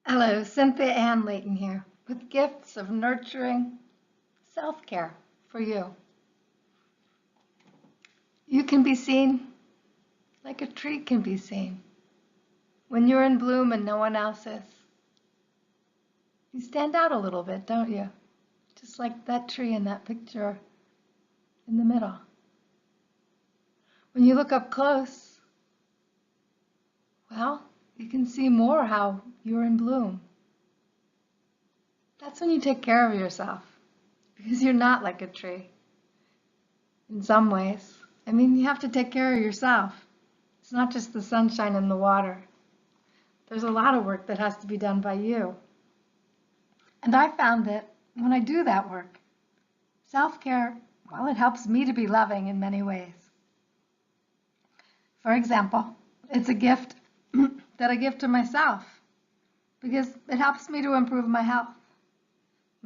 Hello, Cynthia Ann Layton here with gifts of nurturing self-care for you. You can be seen like a tree can be seen. When you're in bloom and no one else is, you stand out a little bit, don't you? Just like that tree in that picture in the middle. When you look up close, well, you can see more how you're in bloom. That's when you take care of yourself, because you're not like a tree in some ways. I mean, you have to take care of yourself. It's not just the sunshine and the water. There's a lot of work that has to be done by you. And I found that when I do that work, self-care, well, it helps me to be loving in many ways. For example, it's a gift that I give to myself because it helps me to improve my health.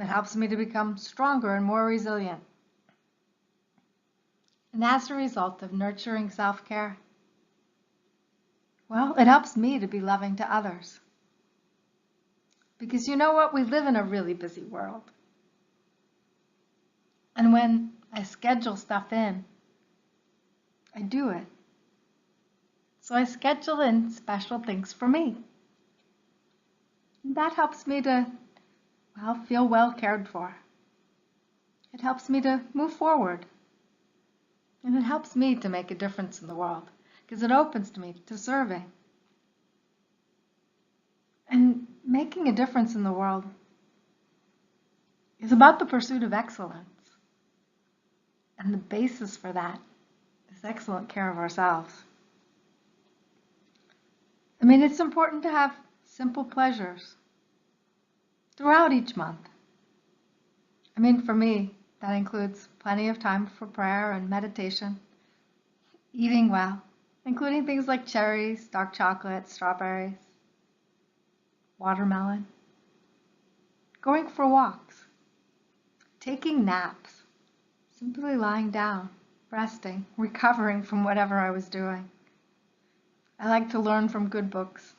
It helps me to become stronger and more resilient. And as a result of nurturing self-care, well, it helps me to be loving to others. Because you know what? We live in a really busy world. And when I schedule stuff in, I do it. So I schedule in special things for me. And that helps me to, well, feel well cared for. It helps me to move forward. And it helps me to make a difference in the world because it opens me to serving. And making a difference in the world is about the pursuit of excellence. And the basis for that is excellent care of ourselves. I mean, it's important to have simple pleasures throughout each month. I mean, for me, that includes plenty of time for prayer and meditation, eating well, including things like cherries, dark chocolate, strawberries, watermelon, going for walks, taking naps, simply lying down, resting, recovering from whatever I was doing. I like to learn from good books.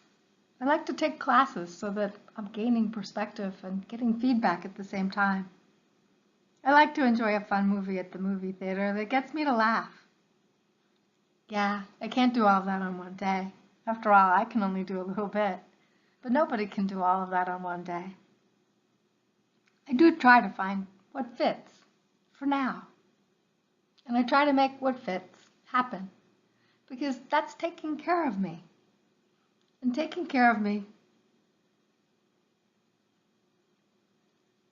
I like to take classes so that I'm gaining perspective and getting feedback at the same time. I like to enjoy a fun movie at the movie theater that gets me to laugh. Yeah, I can't do all of that on one day. After all, I can only do a little bit. But nobody can do all of that on one day. I do try to find what fits for now. And I try to make what fits happen. Because that's taking care of me. And taking care of me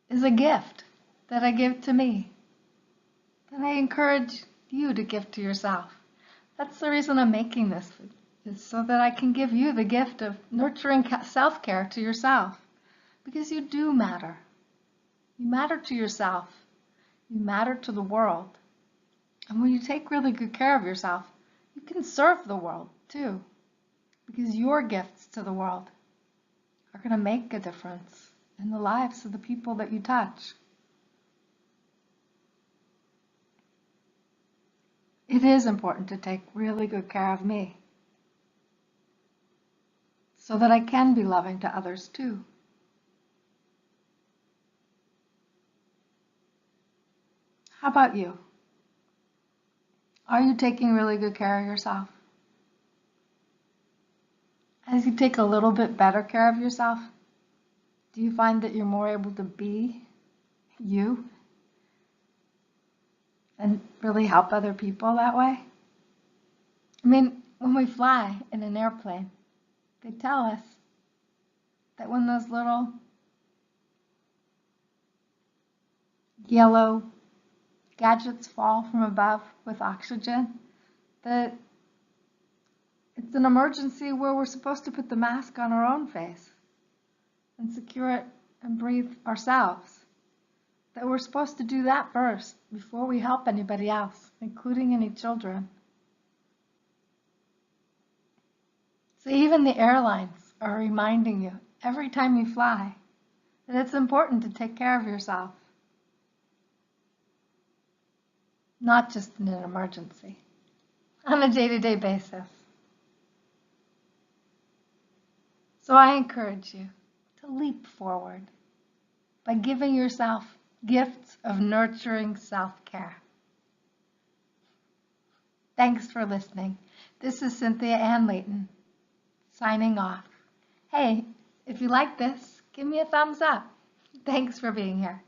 is a gift that I give to me, that I encourage you to give to yourself. That's the reason I'm making this, is so that I can give you the gift of nurturing self-care to yourself. Because you do matter. You matter to yourself. You matter to the world. And when you take really good care of yourself, you can serve the world too. Because your gifts to the world are going to make a difference in the lives of the people that you touch. It is important to take really good care of me so that I can be loving to others too. How about you? Are you taking really good care of yourself? As you take a little bit better care of yourself, do you find that you're more able to be you and really help other people that way? I mean, when we fly in an airplane, they tell us that when those little yellow gadgets fall from above with oxygen, that it's an emergency where we're supposed to put the mask on our own face and secure it and breathe ourselves. That we're supposed to do that first before we help anybody else, including any children. So even the airlines are reminding you every time you fly that it's important to take care of yourself. Not just in an emergency, on a day-to-day basis. So I encourage you to to leap forward by giving yourself gifts of nurturing self-care. Thanks for listening. This is Cynthia Ann Layton, signing off. Hey, if you like this, give me a thumbs up. Thanks for being here.